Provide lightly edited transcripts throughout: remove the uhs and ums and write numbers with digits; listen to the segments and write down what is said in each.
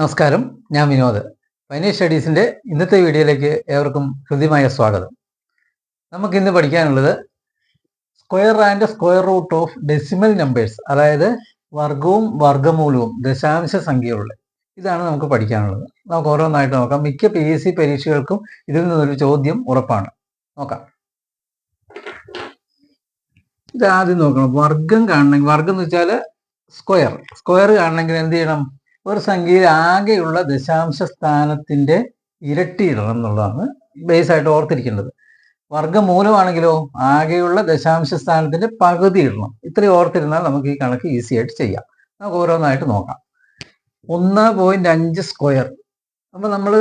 നമസ്കാരം, ഞാൻ വിനോദ്. ഫൈനാൻസ് സ്റ്റഡീസിൻ്റെ ഇന്നത്തെ വീഡിയോയിലേക്ക് ഏവർക്കും ഹൃദ്യമായ സ്വാഗതം. നമുക്കിന്ന് പഠിക്കാനുള്ളത് square and square root of decimal numbers, അതായത് വർഗവും വർഗമൂലവും ദശാംശ സംഖ്യകളുടെ. ഇതാണ് നമുക്ക് പഠിക്കാനുള്ളത്. നമുക്ക് ഓരോന്നായിട്ട് നോക്കാം. മിക്ക PSC പരീക്ഷകൾക്കും ഇതിൽ നിന്നൊരു ചോദ്യം ഉറപ്പാണ്. നോക്കാം. ഇത് ആദ്യം നോക്കണം. വർഗം കാണണമെങ്കിൽ, വർഗം എന്ന് വെച്ചാൽ സ്ക്വയർ കാണണമെങ്കിൽ എന്ത് ചെയ്യണം? ഒരു സംഖ്യയിൽ ആകെയുള്ള ദശാംശ സ്ഥാനത്തിന്റെ ഇരട്ടി ഇടണം എന്നുള്ളതാണ് ബേസ് ആയിട്ട് ഓർത്തിരിക്കേണ്ടത്. വർഗമൂലമാണെങ്കിലോ ആകെയുള്ള ദശാംശ സ്ഥാനത്തിന്റെ പകുതി ഇടണം. ഇത്രയും ഓർത്തിരുന്നാൽ നമുക്ക് ഈ കണക്ക് ഈസി ആയിട്ട് ചെയ്യാം. നമുക്ക് ഓരോന്നായിട്ട് നോക്കാം. 1.5 സ്ക്വയർ. അപ്പൊ നമ്മൾ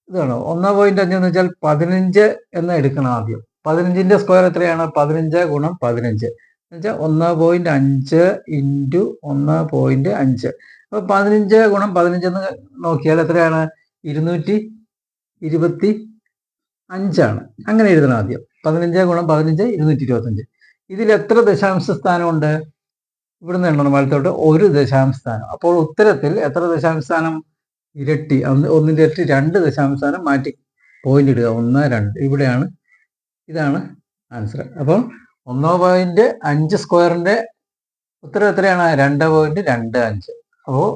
ഇതാണ് 1.5 എന്ന് വെച്ചാൽ 15 എന്ന് എടുക്കണം ആദ്യം. 15ന്റെ സ്ക്വയർ എത്രയാണ്? 15 ഗുണം 15 എന്ന് വെച്ചാൽ 1.5 ഇൻറ്റു 1.5. അപ്പൊ 15 ഗുണം 15 എന്ന് നോക്കിയാൽ എത്രയാണ്? 225. അങ്ങനെ എഴുതണം ആദ്യം. 15 ഗുണം 15 225. ഇതിൽ എത്ര ദശാംശ സ്ഥാനമുണ്ട്? ഇവിടുന്ന് എണ്ണണം വലത്തോട്ട്, ഒരു ദശാംശ സ്ഥാനം. അപ്പോൾ ഉത്തരത്തിൽ എത്ര ദശാംശ സ്ഥാനം? ഇരട്ടി. ഒന്നിന്റെ ഇരട്ടി 2 ദശാംശ സ്ഥാനം മാറ്റി പോയിന്റ് ഇടുക. 1, 2. ഇവിടെയാണ്. ഇതാണ് ആൻസർ. അപ്പോൾ 1.5 സ്ക്വയറിന്റെ ഉത്തരം എത്രയാണ്? 2.25. അപ്പോൾ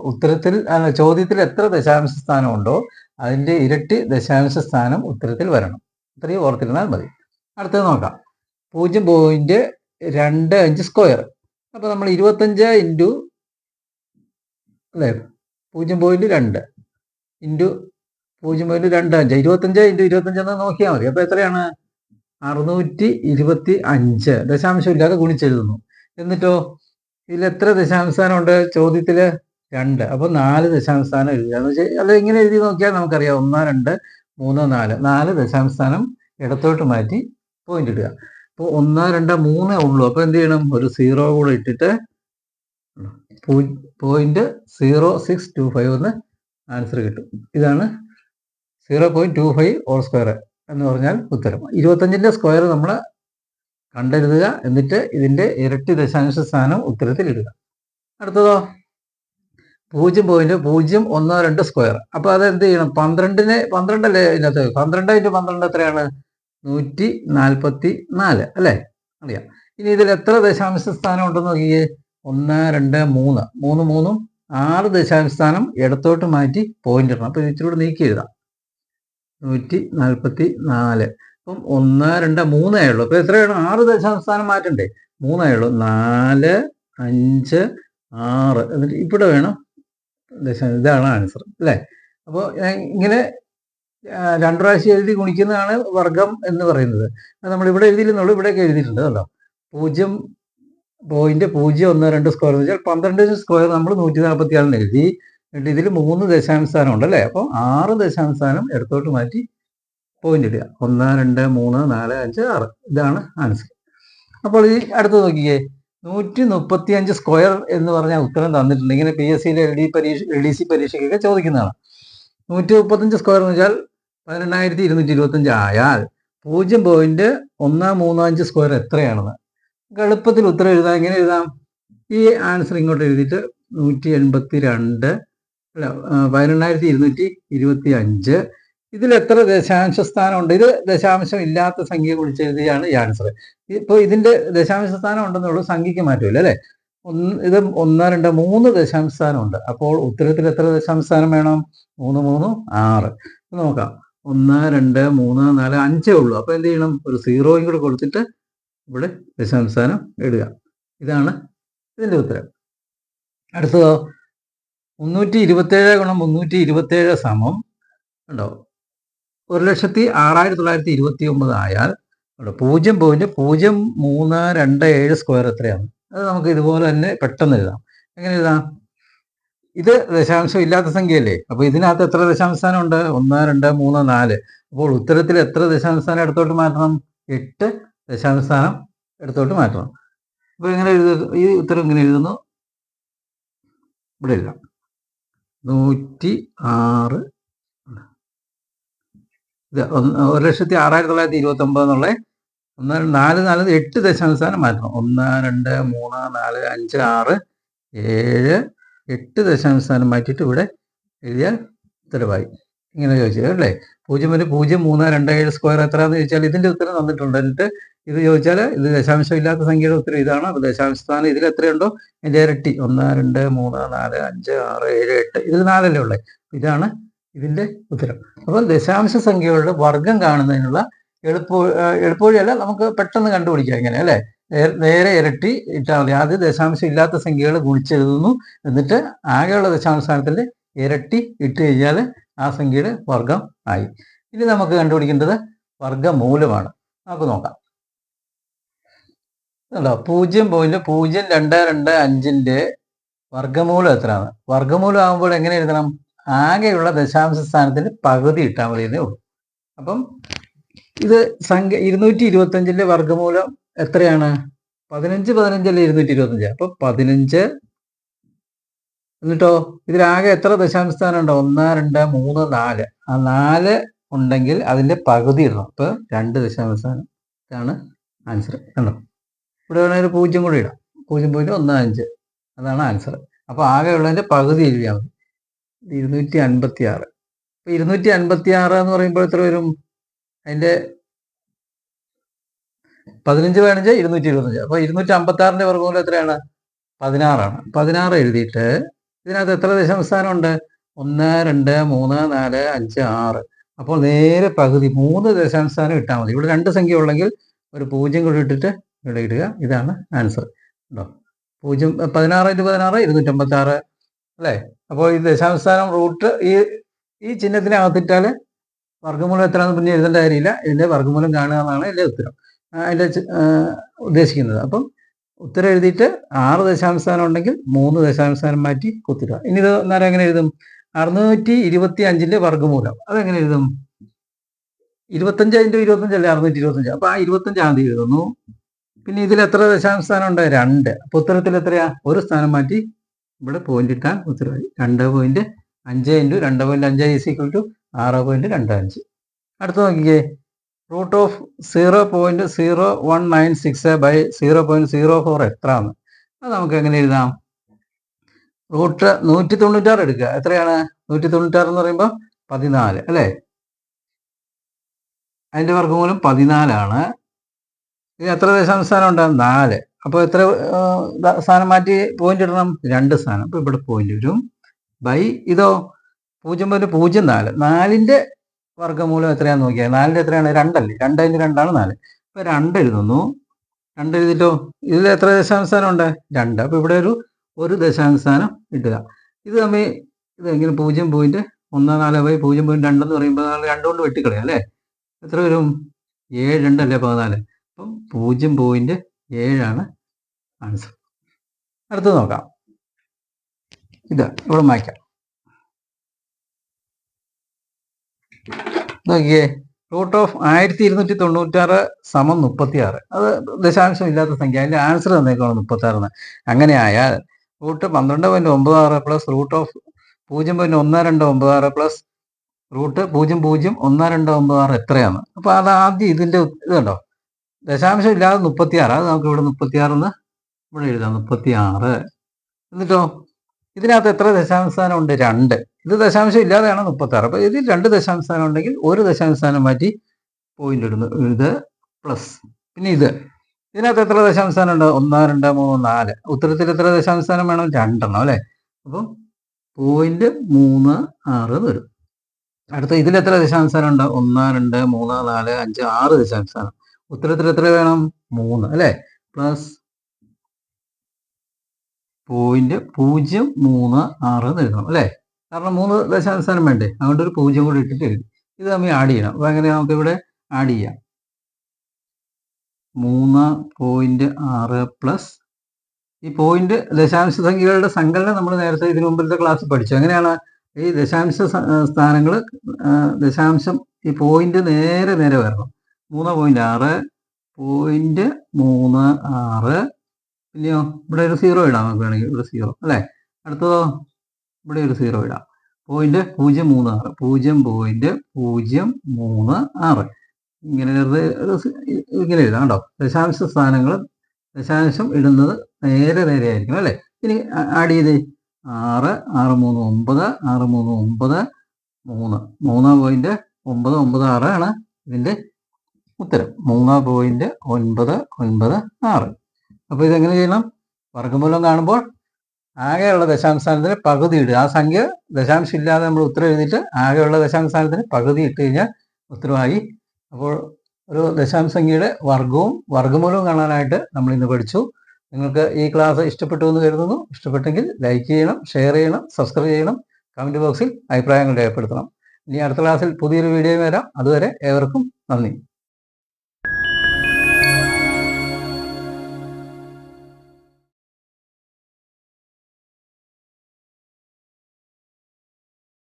ചോദ്യത്തിൽ എത്ര ദശാംശ സ്ഥാനം ഉണ്ടോ അതിന്റെ ഇരട്ടി ദശാംശ സ്ഥാനം ഉത്തരത്തിൽ വരണം. ഇത്രയും ഓർത്തിരുന്നാൽ മതി. അടുത്തത് നോക്കാം. 0.25 സ്ക്വയർ. അപ്പൊ നമ്മൾ 25 ഇൻറ്റു അല്ലേ 0.2 ഇൻറ്റു 0.25. 25 ഇൻറ്റു 25 എന്ന് നോക്കിയാൽ മതി. അപ്പൊ എത്രയാണ്? 625. ദശാംശം ഇല്ലാതെ ഗുണിച്ചെഴുതുന്നു. എന്നിട്ടോ ഇതിൽ എത്ര ദശാംശ സ്ഥാനം ഉണ്ട്? ചോദ്യത്തില് 2. അപ്പൊ 4 ദശാംശ സ്ഥാനം എഴുതുക. അത് ഇങ്ങനെ എഴുതി നോക്കിയാൽ നമുക്കറിയാം. 1, 2, 3, 4 ദശാംശ സ്ഥാനം ഇടത്തോട്ട് മാറ്റി പോയിന്റ് ഇടുക. അപ്പോൾ 1, 2, 3 ഉള്ളൂ. അപ്പൊ എന്ത് ചെയ്യണം? ഒരു 0 കൂടെ ഇട്ടിട്ട് 0.0625 എന്ന് ആൻസർ കിട്ടും. ഇതാണ് 0.25 ഹോൾ സ്ക്വയർ എന്ന് പറഞ്ഞാൽ ഉത്തരം. 25ന്റെ സ്ക്വയർ നമ്മൾ കണ്ടെഴുതുക. എന്നിട്ട് ഇതിന്റെ ഇരട്ടി ദശാംശ സ്ഥാനം ഉത്തരത്തിൽ ഇടുക. അടുത്തതോ 0.012 സ്ക്വയർ. അപ്പൊ അത് എന്ത് ചെയ്യണം? 12 അല്ലേ ഇതിനകത്ത്? 12 ഇൻറ്റു 12 എത്രയാണ്? 144 അല്ലേ? അറിയാം. ഇനി ഇതിൽ എത്ര ദശാംശ സ്ഥാനം ഉണ്ടെന്ന് നോക്കിയേ. 1, 2, 3. 3 6 ദശാംശ സ്ഥാനം ഇടത്തോട്ട് മാറ്റി പോയിന്റ് ഇടണം. അപ്പൊ ഇച്ചിരൂടെ നീക്കി എഴുതാം. 144. അപ്പം 1, 2, 3 ആയുള്ളൂ. അപ്പൊ എത്രയാണ്? 6 ദശാംശ സ്ഥാനം മാറ്റണ്ടേ? 3 ആയുള്ളൂ. 4, 5, 6. എന്നിട്ട് ഇവിടെ വേണം ദശാംശം. ഇതാണ് ആൻസർ അല്ലേ? അപ്പോൾ ഇങ്ങനെ 2 പ്രാവശ്യം എഴുതി ഗുണിക്കുന്നതാണ് വർഗം എന്ന് പറയുന്നത്. നമ്മൾ ഇവിടെ എഴുതിയിരുന്നുള്ളൂ, ഇവിടെയൊക്കെ എഴുതിയിട്ടുണ്ട് കേട്ടോ. 0.012 സ്ക്വയർ എന്ന് വെച്ചാൽ 12 സ്ക്വയർ നമ്മൾ 146 എഴുതി. എന്നിട്ട് ഇതിൽ 3 ദശാംശ സ്ഥാനം ഉണ്ടല്ലേ? അപ്പോൾ 6 ദശാംശ സ്ഥാനം ഇടത്തോട്ട് മാറ്റി പോയിന്റ് ഇടുക. 1, 2, 3, 4, 5, 6. ഇതാണ് ആൻസർ. അപ്പോൾ ഈ അടുത്ത് നോക്കിയേ. 135 സ്ക്വയർ എന്ന് പറഞ്ഞാൽ ഉത്തരം തന്നിട്ടുണ്ട്. ഇങ്ങനെ PSCയിലെ LDC പരീക്ഷയ്ക്കൊക്കെ ചോദിക്കുന്നതാണ്. 135 സ്ക്വയർ എന്ന് വെച്ചാൽ 18,225 ആയാൽ 0.135 സ്ക്വയർ എത്രയാണെന്ന് എളുപ്പത്തിൽ ഉത്തരം എഴുതാം. എങ്ങനെ എഴുതാം? ഈ ആൻസർ ഇങ്ങോട്ട് എഴുതിയിട്ട് 182 അല്ല 18,225. ഇതിൽ എത്ര ദശാംശ സ്ഥാനം ഉണ്ട്? ഇത് ദശാംശം ഇല്ലാത്ത സംഖ്യ കുറിച്ചെഴുതിയാണ് ഈ ആൻസർ. ഇപ്പോൾ ഇതിന്റെ ദശാംശ സ്ഥാനം ഉണ്ടെന്നുള്ളൂ, സംഖ്യയ്ക്ക് മാറ്റമില്ല അല്ലേ? ഇത് 1, 2, 3 ദശാംശ സ്ഥാനം ഉണ്ട്. അപ്പോൾ ഉത്തരത്തിൽ എത്ര ദശാംശ സ്ഥാനം വേണം? 3, 3, 6. നോക്കാം. 1, 2, 3, 4, 5 ഉള്ളൂ. അപ്പൊ എന്ത് ചെയ്യണം? ഒരു 0 കൂടെ കൊടുത്തിട്ട് ഇവിടെ ദശാംശ സ്ഥാനം ഇടുക. ഇതാണ് ഇതിന്റെ ഉത്തരം. അടുത്തതോ 327 ഗുണം 327 സമം ഉണ്ടോ 1,06,929 ആയാൽ 0.0327 സ്ക്വയർ എത്രയാണ്? അത് നമുക്ക് ഇതുപോലെ തന്നെ പെട്ടെന്ന് എഴുതാം. എങ്ങനെ എഴുതാം? ഇത് ദശാംശം ഇല്ലാത്ത സംഖ്യയല്ലേ? അപ്പൊ ഇതിനകത്ത് എത്ര ദശാംശ സ്ഥാനം ഉണ്ട്? 1, 2, 3, 4. അപ്പോൾ ഉത്തരത്തിൽ എത്ര ദശാംശ സ്ഥാനം ഇടത്തോട്ട് മാറ്റണം? 8 ദശാംശ സ്ഥാനം ഇടത്തോട്ട് മാറ്റണം. അപ്പൊ എങ്ങനെ എഴുതുന്നു? ഈ ഉത്തരം ഇങ്ങനെ എഴുതുന്നു. ഇവിടെ എഴുതാം. 106. 1,06,929 എന്നുള്ള 1, 4, 4, 8 ദശാംശ സ്ഥാനം മാറ്റണം. 1, 2, 3, 4, 5, 6, 7, 8 ദശാംശ സ്ഥാനം മാറ്റിയിട്ട് ഇവിടെ എഴുതിയാൽ ഉത്തരവായി. ഇങ്ങനെ ചോദിച്ചത് അല്ലേ? 0.03227 സ്ക്വയർ എത്രയാണെന്ന് ചോദിച്ചാൽ ഇതിൻ്റെ ഉത്തരം തന്നിട്ടുണ്ട്. എന്നിട്ട് ഇത് ചോദിച്ചാൽ ഇത് ദശാംശം ഇല്ലാത്ത സംഖ്യയുടെ ഉത്തരം ഇതാണ്. അപ്പോൾ ദശാംശ സ്ഥാനം ഇതിൽ എത്രയുണ്ടോ അതിൻ്റെ ഇരട്ടി 1, 2, 3, 4, 5, 6, 7, 8 ഇതിൽ 4 അല്ലേ ഉള്ളത്. ഇതാണ് ഇതിൻ്റെ ഉത്തരം. അപ്പോൾ ദശാംശ സംഖ്യകളുടെ വർഗം കാണുന്നതിനുള്ള എളുപ്പവഴിയല്ല, നമുക്ക് പെട്ടെന്ന് കണ്ടുപിടിക്കാം ഇങ്ങനെ അല്ലേ? നേരെ ഇരട്ടി ഇട്ടാൽ മതി. ആദ്യം ദശാംശം ഇല്ലാത്ത സംഖ്യകൾ ഗുണിച്ചെഴുതുന്നു, എന്നിട്ട് ആകെയുള്ള ദശാംശ സ്ഥാനത്തിൻ്റെ ഇരട്ടി ഇട്ട് കഴിഞ്ഞാൽ ആ സംഖ്യയുടെ വർഗം ആയി. ഇനി നമുക്ക് കണ്ടുപിടിക്കേണ്ടത് വർഗമൂലമാണ്. നമുക്ക് നോക്കാം. 0.0225 വർഗമൂലം എത്രയാണ്? വർഗമൂലം ആകുമ്പോൾ എങ്ങനെ എഴുതണം? ആകെയുള്ള ദശാംശ സ്ഥാനത്തിന് പകുതി ഇട്ടാൽ മതി എന്നേ ഉള്ളൂ. അപ്പം ഇത് സംഖ്യ 225 വർഗമൂലം എത്രയാണ്? 15 അല്ലേ 225. അപ്പം 15. എന്നിട്ടോ ഇതിലാകെ എത്ര ദശാംശ സ്ഥാനം ഉണ്ടോ? 1, 2, 3, 4. ആ 4 ഉണ്ടെങ്കിൽ അതിൻ്റെ പകുതി ഇടണം. അപ്പോൾ 2 ദശാംശ സ്ഥാനം. ഇതാണ് ആൻസർ. കണ്ടോ? ഇവിടെ വേണമെങ്കിൽ 0 കൂടി ഇടാം. 0.15. അതാണ് ആൻസർ. അപ്പോൾ ആകെ ഉള്ളതിൻ്റെ പകുതി എഴുതിയാൽ മതി. 256. അപ്പോൾ 256 എന്ന് പറയുമ്പോൾ എത്ര വരും? അതിൻ്റെ 15 225. അപ്പോൾ 256 വർഗമൂലം എത്രയാണ്? 16 ആണ്. 16 എഴുതിയിട്ട് ഇതിനകത്ത് എത്ര ദശാംശ സ്ഥാനം ഉണ്ട്? 1, 2, 3, 4, 5, 6. അപ്പോൾ നേരെ പകുതി 3 ദശാംശ സ്ഥാനം ഇട്ടാൽ മതി. ഇവിടെ 2 സംഖ്യ ഉള്ളെങ്കിൽ ഒരു 0 കൂടി ഇട്ടിട്ട് ഇവിടെ ഇടുക. ഇതാണ് ആൻസർ. ഉണ്ടോ? 16 × 16 256 അല്ലേ? അപ്പോൾ ഈ ദശാംശ സ്ഥാനം റൂട്ട് ഈ ചിഹ്നത്തിനകത്തിട്ടാൽ വർഗ്ഗമൂലം എത്രയാണെന്ന് പിന്നെ എഴുതേണ്ട കാര്യമില്ല. ഇതിൻ്റെ വർഗ്ഗമൂലം കാണുക എന്നാണ് എൻ്റെ ഉത്തരം, അതിൻ്റെ ഉദ്ദേശിക്കുന്നത്. അപ്പം ഉത്തരം എഴുതിയിട്ട് 6 ദശാംശ സ്ഥാനം ഉണ്ടെങ്കിൽ 3 ദശാംശ സ്ഥാനം മാറ്റി കുത്തിടുക. ഇനി ഇത് നേരം എങ്ങനെ എഴുതും? 625 വർഗ്ഗമൂലം അതെങ്ങനെ എഴുതും? 25 × 25 അല്ലേ 625. അപ്പോൾ ആ 25 ആദ്യം എഴുതുന്നു. പിന്നെ ഇതിൽ എത്ര ദശാംശ സ്ഥാനം ഉണ്ട്? 2. അപ്പോൾ ഉത്തരത്തിൽ എത്രയാ? ഒരു സ്ഥാനം മാറ്റി ഇവിടെ പോയിന്റ് ഇട്ടാൽ ഉത്തരവായി. 2.5 × 2.5 = 6.25. അടുത്ത് നോക്കിക്കേ. √0.0196 / 0.04 എത്രയാണ്? അത് നമുക്ക് എങ്ങനെ എഴുതാം? റൂട്ട് 196 എടുക്കുക. എത്രയാണ് 196 എന്ന് പറയുമ്പോൾ 14 അല്ലേ? അതിൻ്റെ വർഗ്ഗമൂലം 14 ആണ്. ഇത് എത്ര ദശാംശ സ്ഥാനം ഉണ്ട്? 4. അപ്പോൾ എത്ര സ്ഥാനം മാറ്റി പോയിന്റ് ഇടണം? 2 സ്ഥാനം. അപ്പോൾ ഇവിടെ പോയിന്റ് വരും. ബൈ ഇതോ 0.04. 4ൻ്റെ വർഗ്ഗമൂലം എത്രയാണെന്ന് നോക്കിയാൽ 4ൻ്റെ എത്രയാണ്? 2 അല്ലേ? 2 × 2 ആണ് 4. ഇപ്പോൾ 2 എഴുതുന്നു. 2 എഴുതിയിട്ടോ ഇതിൽ എത്ര ദശാംശ സ്ഥാനം ഉണ്ട്? 2. അപ്പോൾ ഇവിടെ ഒരു ദശാംശ സ്ഥാനം ഇട്ടുക. ഇത് തമ്മിൽ ഇത് എങ്ങനെ 0.14 / 0.2 എന്ന് പറയുമ്പോൾ 2 കൊണ്ട് വെട്ടിക്കളയാം അല്ലേ? എത്ര വരും? 7 2 അല്ലേ 14. അപ്പം 0.7 ആണ് ആൻസർ. അടുത്ത് നോക്കാം. ഇത് ഇവിടെ മായ്ക്കാം. നോക്കിയേ. √1296 = 36. അത് ദശാംശം ഇല്ലാത്ത സംഖ്യ. അതിൻ്റെ ആൻസർ തന്നേക്കാണ് 36. അങ്ങനെയായാൽ √12.96 പ്ലസ് √0.1296 പ്ലസ് √0.01296 എത്രയാണ്? അപ്പോൾ അത് ആദ്യം ഇതിൻ്റെ ഇത് കണ്ടോ, ദശാംശം ഇല്ലാതെ 36. അത് നമുക്ക് ഇവിടെ 36 എന്ന് ഇവിടെ എഴുതാം. 36. എന്നിട്ടോ ഇതിനകത്ത് എത്ര ദശാംശ സ്ഥാനം ഉണ്ട്? 2. ഇത് ദശാംശം ഇല്ലാതെയാണ് 36. അപ്പോൾ ഇതിൽ 2 ദശാംശ സ്ഥാനം ഉണ്ടെങ്കിൽ ഒരു ദശാംശ സ്ഥാനം മാറ്റി പോയിന്റ് ഇടുന്നു. ഇത് പ്ലസ്. പിന്നെ ഇതിനകത്ത് എത്ര ദശാംശ സ്ഥാനം ഉണ്ട്? 1, 2, 3, 4. ഉത്തരത്തിൽ എത്ര ദശാംശ സ്ഥാനം വേണം? 2 അല്ലേ? അപ്പം 0.36 വരും. അടുത്ത ഇതിൽ എത്ര ദശാംശ സ്ഥാനം ഉണ്ട്? 1, 2, 3, 4, 5, 6 ദശാംശ സ്ഥാനം. ഉത്തരത്തിൽ എത്ര വേണം? 3 അല്ലേ? പ്ലസ് 0.036 എഴുതണം അല്ലേ? കാരണം 3 ദശാംശ സ്ഥാനം വേണ്ടേ? അതുകൊണ്ട് ഒരു 0 കൂടി ഇട്ടിട്ട് എഴുതി. ഇത് തമ്മിൽ ആഡ് ചെയ്യണം. അപ്പോൾ എങ്ങനെ നമുക്ക് ഇവിടെ ആഡ് ചെയ്യാം? 3.6 പ്ലസ് ഈ പോയിന്റ് ദശാംശ സംഖ്യകളുടെ സങ്കലനം നമ്മൾ നേരത്തെ ഇതിനു മുമ്പിലത്തെ ക്ലാസ്സിൽ പഠിച്ചു. എങ്ങനെയാണ് ഈ ദശാംശ സ്ഥാനങ്ങൾ ദശാംശം ഈ പോയിന്റ് നേരെ വരണം. 3.6 0.36. പിന്നെയോ ഇവിടെ ഒരു 0 ഇടാം. നമുക്ക് വേണമെങ്കിൽ ഇവിടെ 0 അല്ലേ? അടുത്തതോ ഇവിടെ ഒരു 0 ഇടാം. 0.036 0.036 ഇങ്ങനെ ഇങ്ങനെ എഴുതാം കേട്ടോ. ദശാംശ സ്ഥാനങ്ങൾ ദശാംശം ഇടുന്നത് നേരെ ആയിരിക്കും അല്ലേ? ഇനി ആഡ് ചെയ്ത് 6, 6 3 9, 6 3 9, 3, 3.996 ആണ് ഇതിൻ്റെ ഉത്തരം. 3.996. അപ്പോൾ ഇതെങ്ങനെ ചെയ്യണം? വർഗ്ഗമൂലം കാണുമ്പോൾ ആകെയുള്ള ദശാംശസ്ഥാനത്തിന് പകുതി ഇടുക. ആ സംഖ്യ ദശാംശം ഇല്ലാതെ നമ്മൾ ഉത്തരം എഴുതിയിട്ട് ആകെയുള്ള ദശാംശസ്ഥാനത്തിന് പകുതി ഇട്ട് കഴിഞ്ഞാൽ ഉത്തരമായി. അപ്പോൾ ഒരു ദശാംശസംഖ്യയുടെ വർഗവും വർഗ്ഗമൂലവും കാണാനായിട്ട് നമ്മൾ ഇന്ന് പഠിച്ചു. നിങ്ങൾക്ക് ഈ ക്ലാസ് ഇഷ്ടപ്പെട്ടു എന്ന് കരുതുന്നു. ഇഷ്ടപ്പെട്ടെങ്കിൽ ലൈക്ക് ചെയ്യണം, ഷെയർ ചെയ്യണം, സബ്സ്ക്രൈബ് ചെയ്യണം, കമൻറ്റ് ബോക്സിൽ അഭിപ്രായങ്ങൾ രേഖപ്പെടുത്തണം. ഇനി അടുത്ത ക്ലാസ്സിൽ പുതിയൊരു വീഡിയോ വരാം. അതുവരെ ഏവർക്കും നന്ദി.